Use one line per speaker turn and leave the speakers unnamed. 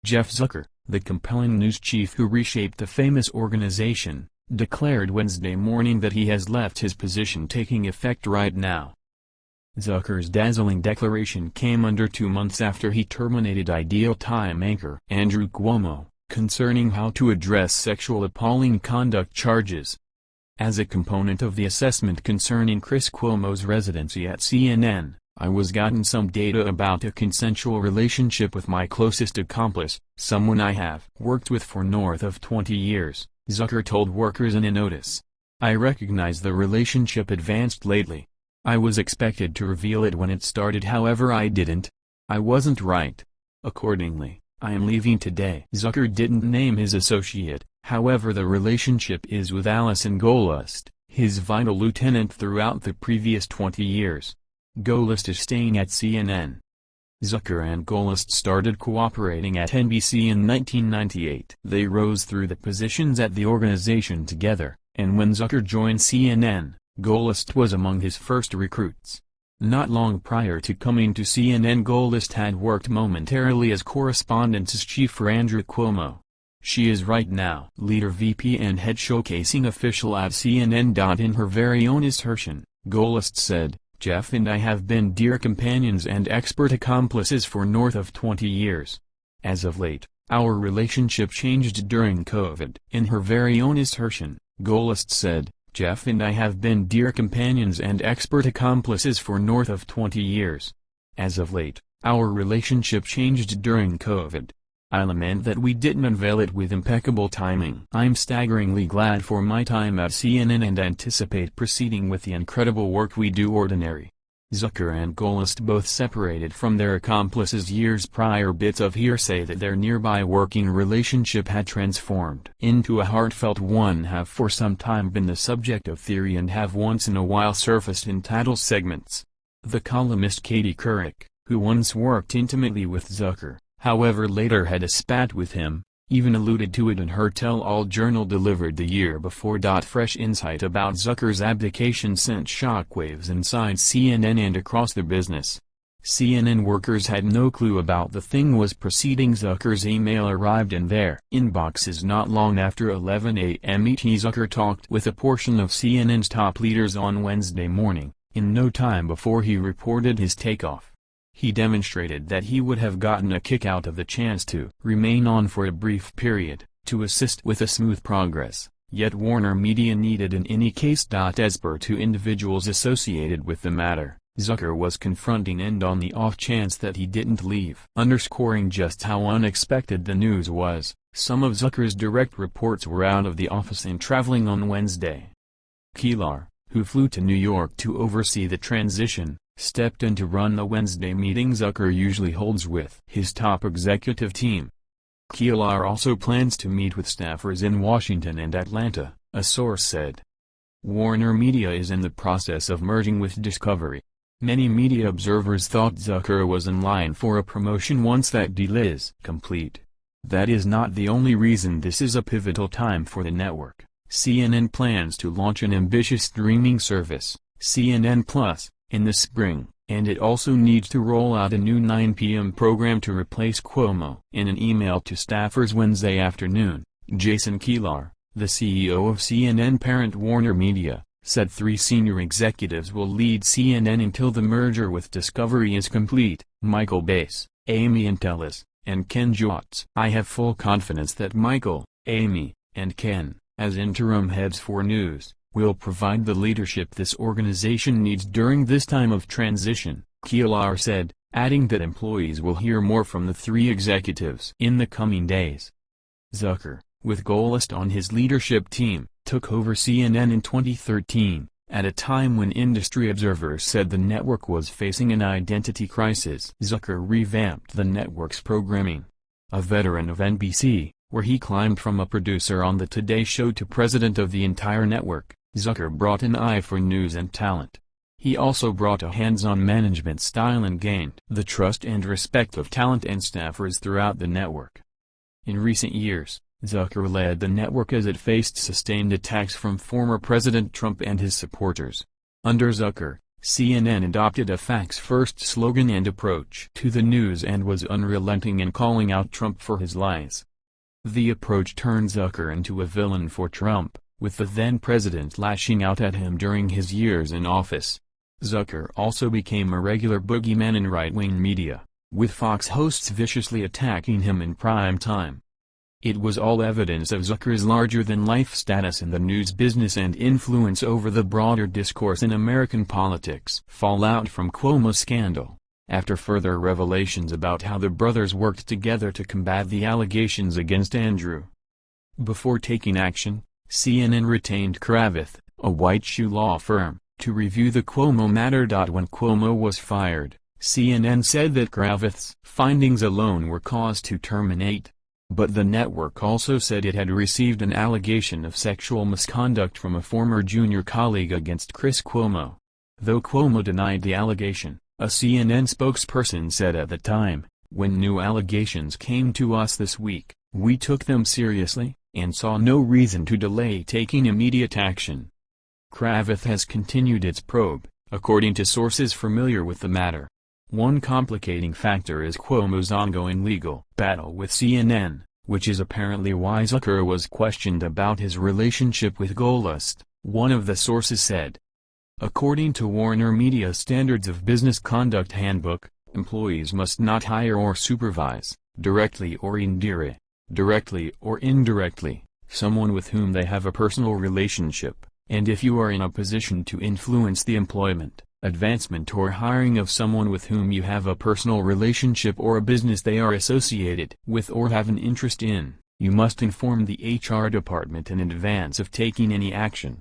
Jeff Zucker, the compelling news chief who reshaped the famous organization, declared Wednesday morning that he has left his position taking effect right now. Zucker's dazzling declaration came under 2 months after he terminated Ideal Time anchor Andrew Cuomo, concerning how to address sexual appalling conduct charges. As a component of the assessment concerning Chris Cuomo's residency at CNN, I was gotten some data about a consensual relationship with my closest accomplice, someone I have worked with for north of 20 years, Zucker told workers in a notice. I recognize the relationship advanced lately. I was expected to reveal it when it started, however I didn't. I wasn't right. Accordingly, I am leaving today. Zucker didn't name his associate, however the relationship is with Allison Gollust, his vital lieutenant throughout the previous 20 years. Gollust is staying at CNN. Zucker and Gollust started cooperating at NBC in 1998. They rose through the positions at the organization together, and when Zucker joined CNN, Gollust was among his first recruits. Not long prior to coming to CNN, Gollust had worked momentarily as correspondence chief for Andrew Cuomo. She is right now leader VP and head showcasing official at CNN. In her very own assertion, Gollust said, "Jeff and I have been dear companions and expert accomplices for north of 20 years. As of late, our relationship changed during COVID." In her very own assertion, Gollust said, "Jeff and I have been dear companions and expert accomplices for north of 20 years. As of late, our relationship changed during COVID. I lament that we didn't unveil it with impeccable timing. I'm staggeringly glad for my time at CNN and anticipate proceeding with the incredible work we do." Ordinary. Zucker and Gollust both separated from their accomplices years prior. Bits of hearsay that their nearby working relationship had transformed into a heartfelt one have for some time been the subject of theory and have once in a while surfaced in title segments. The columnist Katie Couric, who once worked intimately with Zucker, however later had a spat with him, even alluded to it in her tell-all journal delivered the year before. Fresh insight about Zucker's abdication sent shockwaves inside CNN and across the business. CNN workers had no clue about the thing was proceeding. Zucker's email arrived in their inboxes not long after 11 a.m. ET. Zucker talked with a portion of CNN's top leaders on Wednesday morning, in no time before he reported his takeoff. He demonstrated that he would have gotten a kick out of the chance to remain on for a brief period, to assist with a smooth progress, yet Warner Media needed in any case. As per two individuals associated with the matter, Zucker was confronting and on the off chance that he didn't leave. Underscoring just how unexpected the news was, some of Zucker's direct reports were out of the office and traveling on Wednesday. Keelar, who flew to New York to oversee the transition, stepped in to run the Wednesday meeting Zucker usually holds with his top executive team. Keelar also plans to meet with staffers in Washington and Atlanta, a source said. Warner Media is in the process of merging with Discovery. Many media observers thought Zucker was in line for a promotion once that deal is complete. That is not the only reason this is a pivotal time for the network. CNN plans to launch an ambitious streaming service, CNN Plus, in the spring, and it also needs to roll out a new 9 p.m. program to replace Cuomo. In an email to staffers Wednesday afternoon, Jason Keelar, the CEO of CNN parent Warner Media, said 3 senior executives will lead CNN until the merger with Discovery is complete: Michael Bass, Amy Entelis, and Ken Jotz. "I have full confidence that Michael, Amy, and Ken, as interim heads for news, will provide the leadership this organization needs during this time of transition," Keelar said, adding that employees will hear more from the 3 executives in the coming days. Zucker, with Gollust on his leadership team, took over CNN in 2013, at a time when industry observers said the network was facing an identity crisis. Zucker revamped the network's programming. A veteran of NBC, where he climbed from a producer on the Today Show to president of the entire network, Zucker brought an eye for news and talent. He also brought a hands-on management style and gained the trust and respect of talent and staffers throughout the network. In recent years, Zucker led the network as it faced sustained attacks from former President Trump and his supporters. Under Zucker, CNN adopted a facts-first slogan and approach to the news and was unrelenting in calling out Trump for his lies. The approach turned Zucker into a villain for Trump, with the then-president lashing out at him during his years in office. Zucker also became a regular boogeyman in right-wing media, with Fox hosts viciously attacking him in prime time. It was all evidence of Zucker's larger-than-life status in the news business and influence over the broader discourse in American politics. Fallout from Cuomo scandal. After further revelations about how the brothers worked together to combat the allegations against Andrew. Before taking action, CNN retained Kravitz, a white shoe law firm, to review the Cuomo matter. When Cuomo was fired, CNN said that Kravitz's findings alone were cause to terminate. But the network also said it had received an allegation of sexual misconduct from a former junior colleague against Chris Cuomo. Though Cuomo denied the allegation, a CNN spokesperson said at the time, "When new allegations came to us this week, we took them seriously, and saw no reason to delay taking immediate action." Kravitz has continued its probe, according to sources familiar with the matter. One complicating factor is Cuomo's ongoing legal battle with CNN, which is apparently why Zucker was questioned about his relationship with Goldust, one of the sources said. According to Warner Media Standards of Business Conduct Handbook, employees must not hire or supervise, directly or indirectly, someone with whom they have a personal relationship, and if you are in a position to influence the employment, advancement or hiring of someone with whom you have a personal relationship or a business they are associated with or have an interest in, you must inform the HR department in advance of taking any action.